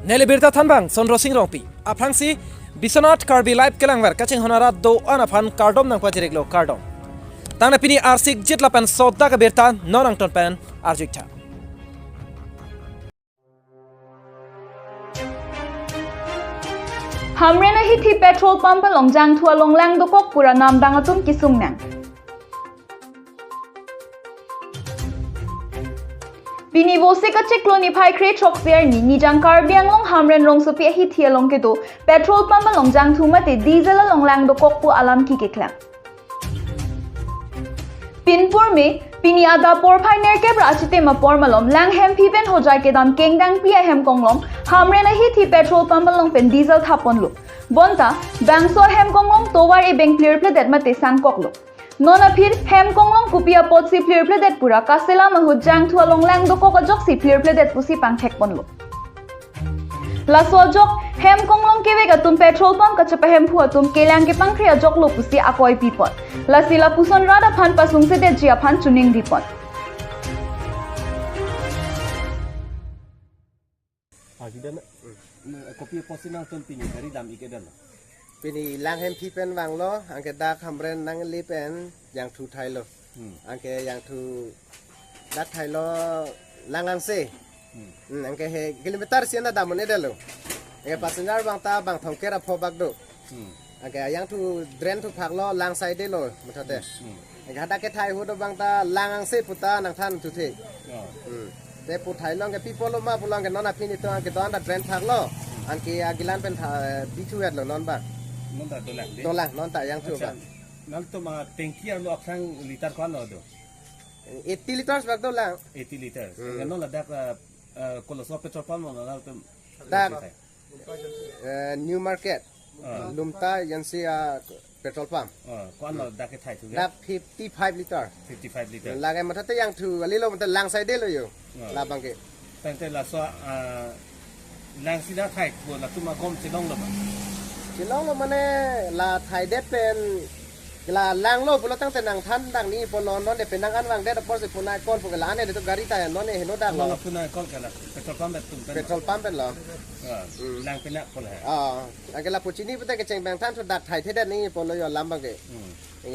Nelibirta Thanbang Sondro Singh Rongpi Aprangsi Biswanath Karbi Live Kelangwar Kaching Honara Do Anaphan Kardom Nang Pajireklo Kardom Tangna Pini Arsik Jitlapan Sodda Kabirta Nonang Tonpan Arjikta हमरे नहीं थी petrol pump लोंगजांग थुआ लोंगलांग दोकोक पूरा नाम दांगतुम किसुंगनांग Bini wose ka chikloni phai kre chokser ni nijang karbiang long hamren rong sopi hi thia long ke do petrol pump longjang thuma te diesel longlang do kokpu alam ki kekla Pinpur में Pini ada por phai ner ke brachite ma por malom lang hem pipen ho jai ke dam kengdang pia hem konglong hamre na hi thi petrol pump long pen diesel thapon lo bonta bangsor hem konglong towar e bank clear plate dat ma te sang koklo Nona फिर hem konglong kupia pot si clear plate det pura kasela mahujang thua longlang do ko jok si clear plate det pusi pang thek ponlo La so jok hem konglong ke vega tum petrol pump ka chapa hem phua tum kelang ke pang khria jok lo pusi akoi pipon La sila puson rada phan pasung se de jia phan chuning dipon Agidan kopi posinang tonting dari dam ikedan Pini lang hem pipen wang lo, angke dak hamren nang lipen yang tu thai lo, angke yang tu dak thai lo langang se, angke he kilometer siapa dah mana dah lo, angke passenger bang ta bang thong kera pho bak do, angke yang tu drain tu phak lo lang side lo, macam tu, angke ada ke thai hodo bang ta langang se puta nang than tu the, te put thai lo angke people lo ma pulang ke non apini tu angke tu anda drain phak lo, angke agilan pen bitu lo non bang. Nonta Tolak nonta yang tu bang. Nanti mah tangki lo akan liter kan ada 80 liters bag dolang 80 liter yang dak kalau so petrol pump mana tu dak new market lumta yang si petrol pump kan dak ke thai tu dak 55 liter 55 liter lagi macam tu yang tu lilo macam lang side lo yo la bang ke tapi lah so lang sida thai tu lah tu mah kom silong lo Silong lo mana la Thai det pen la lang lo pulo tang tenang than dang ni pulo non de penang an wang det por se punai kon pukal ane de tu gari ta non ne heno dak lo punai kon kala petrol pump tu petrol pump pen lo lang penak pula agak pucini pun tak keceng bang than tu dak Thai te det ni pulo yo lam bang ke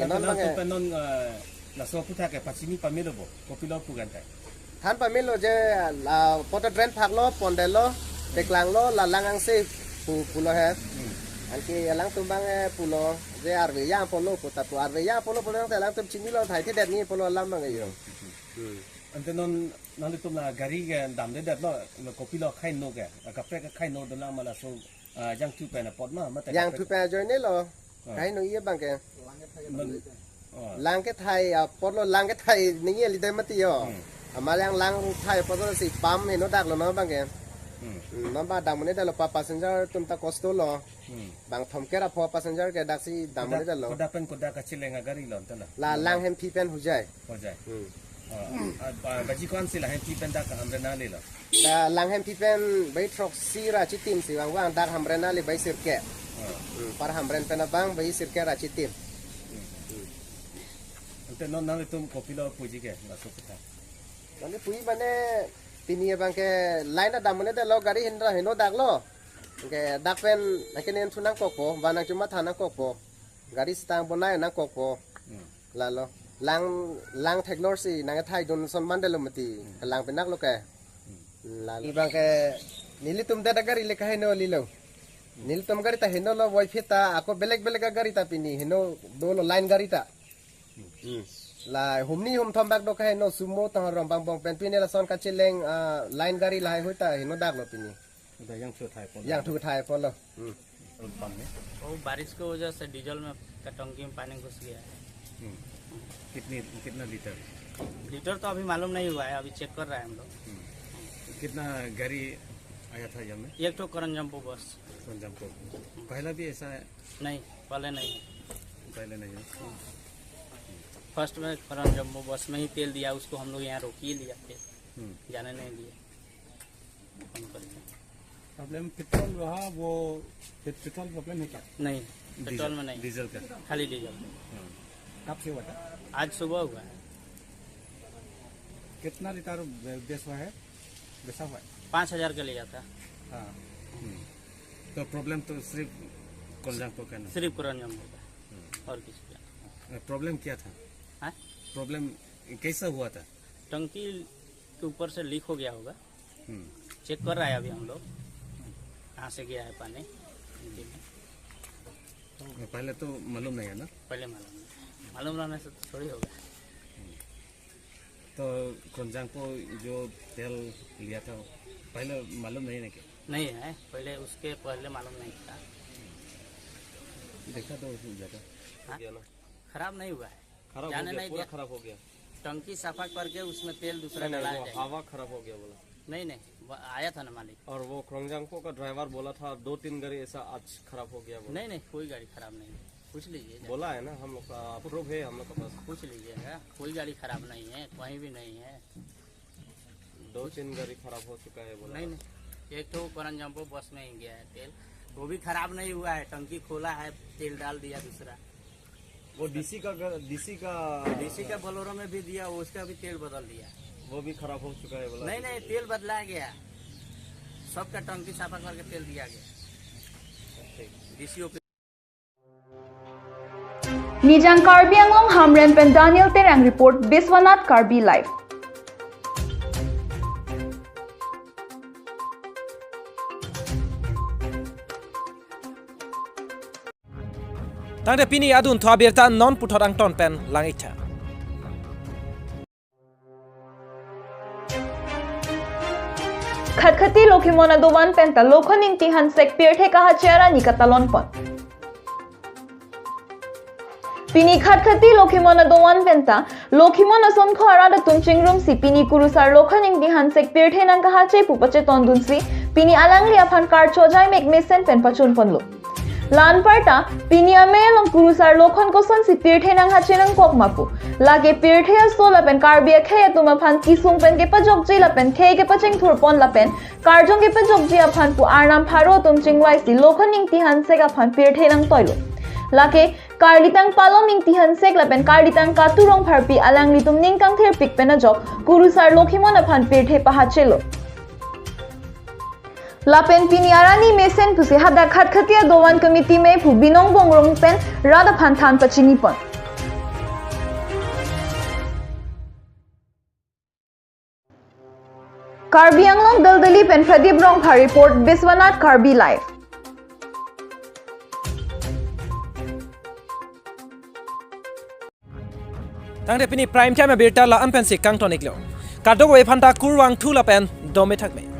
non bang ke penon la so puta ke pasini pamelo bo kopilo pugan tai than pamelo je la poto drain phak lo pondelo deklang lo la langang se pulo he Anki lang tumbang pulo je arve yang polo puta tu arve yang polo te lang tum chini lo thai te det ni polo lam mang yo ante non itu lah gari ke dam de det lo kopi lo khai no ke kapre ke khai no do la mala so yang tu pe na pot ma yang tu pe join ne lo khai no ye bang ke lang ke thai pot lo lang ke thai ni ye li de mati yo ama lang thai pot lo si pam he no dak lo no bang ke Namba damune dah lupa passenger tumta kosto lo, bang thom kera pho passenger ke daksi damune dah lo. Koda kecil yang agari lo, entahlah. La lang hem pipen hujai. Hujai. Gaji kawan sih lah hem pipen dah hamrena le lo. La lang hem pipen bayi trok sira citim si wang dah hamrena le bayi sirke. Para hamren pena bang bayi sirke ra citim. Entah non itu kopi lo puji ke masuk kita. Nanti puji mana Pini bang ke lain ada mana dah lo gari hendra heno dak lo, ke dak pen nakinen sunang kopo, banang cuma tanah kopo, gari setang bonai nang kopo, lalu lang teknologi nang thai don son mandelo mati, lang penak lo ke, lalu bang ke nili tum dah gari lekah heno lilo, nili tum gari ta heno lo wifi ta, aku belek gari ta pini heno dolo lain gari ta. La humni hum thambak do kahe no sumo tang rom bang bang pen pini la son ka chileng line gari lai hoita hino dak lo pini Udah yang tu thai pun. yang tu thai pon lo वो बारिश की वजह से diesel में टंकी में पानी घुस गया है कितना लीटर लीटर तो अभी मालूम नहीं हुआ है अभी चेक कर रहे हैं हम लोग कितना गाड़ी आया था यहाँ में एक तो करण जम्बो बस पंजाब को पहला भी ऐसा है नहीं पहले नहीं है फर्स्ट में करण जम्बो बस में ही तेल दिया उसको हम लोग यहाँ रोक ही लिया थे जाने नहीं दिए प्रॉब्लम पेट्रोल रहा वो पेट्रोल प्रॉब्लम है क्या नहीं पेट्रोल में नहीं डीजल का खाली डीजल कब से हुआ था आज सुबह हुआ है कितना लीटर बेचा हुआ है 5,000 का लिया था हाँ तो प्रॉब्लम तो सिर्फ कोलजांगपो का ना सिर्फ करन जम्मू का और किसी का प्रॉब्लम क्या था हाँ प्रॉब्लम कैसा हुआ था टंकी के ऊपर से लीक हो गया होगा हम्म, चेक कर रहा है अभी हम लोग कहाँ से गया है पानी पहले तो मालूम नहीं है ना पहले मालूम रहने से तो थोड़ी होगा तो कोलजांगपो जो तेल लिया था पहले मालूम नहीं है क्या नहीं है पहले उसके पहले मालूम नहीं था देखा तो उस जगह हाँ? खराब नहीं हुआ है जाने नहीं दिया खराब हो गया टंकी सफा करके उसमें तेल दूसरा डलाया जाएगा हवा खराब हो गया बोला नहीं नहीं आया था ना मालिक और वो क्रोंगजांगपो का ड्राइवर बोला था 2-3 गाड़ी ऐसा आज खराब हो गया बोला नहीं नहीं कोई गाड़ी खराब नहीं है पूछ लीजिए बोला है ना हम लोग का अप्रूव है हम लोग का पास पूछ लीजिएगा कोई गाड़ी खराब नहीं है कहीं भी नहीं है 2-3 गाड़ी खराब हो चुका है बोला नहीं नहीं एक तो करन जम्पो बस में ही गया है तेल वो भी खराब नहीं हुआ है टंकी खोला है तेल डाल दिया दूसरा वो डीसी का बोलोरो में भी दिया उसका भी तेल बदल दिया वो भी खराब हो चुका है बोला नहीं नहीं तेल बदलाया गया सबका टंकी साफा करके तेल दिया गया DCO Nijang Karbi Anglong Hamren Pen Daniel Terang Report Biswanath Karbi Live. Tangde pini adun thwa birta non puthor ang ton pen langitha. Khatkhati Lokimona Dovan Penta Lokhoning Tihan Sek Pirthe Kahachera Nikatalon Pon. Pini Khatkhati Lokimona Dovan Penta Lokimona Somkho Arada Tumching Room Si Pini Kurusar Lokhoning Tihan Sek Pirthe Nang Kahache Pupache Tondun Si Pini Alangli Aphan Kar Chojai Mek Mesen Pen Pachun Ponlo. Lan Parta Pini Amel Long Kurusar Lokhon Koson Si Pirthe Nang Hache Nang Pok Mapu. Lage Pirthe Sola Pen Karbia Khe Tumaphan Kisung Pen Ke Pajok Jila Pen Khe Ke Pacheng Thurpon La Pen Karjong Ke Pajok Jia Phan Pu Arnam Pharo Tumching Wai Si Lokhoning Tihan Sek Aphan Pirthe Nang Toilo. Lake Karditang Palom Ning Tihan Sek La Pen Karditang Katurong Pharpi Alang Litum Ning Kang Ther Pik Pen Ajok Kurusar Lokimon Aphan Pirthe Pahachelo. Lapen Piniarani Mesen Pusi Hada Khatkhatiya Dovan Committee में Phubinong Bongrong Pen Rada Panthan Pachinipon. Karbi Anglong Daldali Pen Pradeep Rongpha Report Biswanath Karbi Live. Tangde pini prime time birta la an pen sik kang tonik lo. Kadog we phanta kurwang thu la pen dome thak me.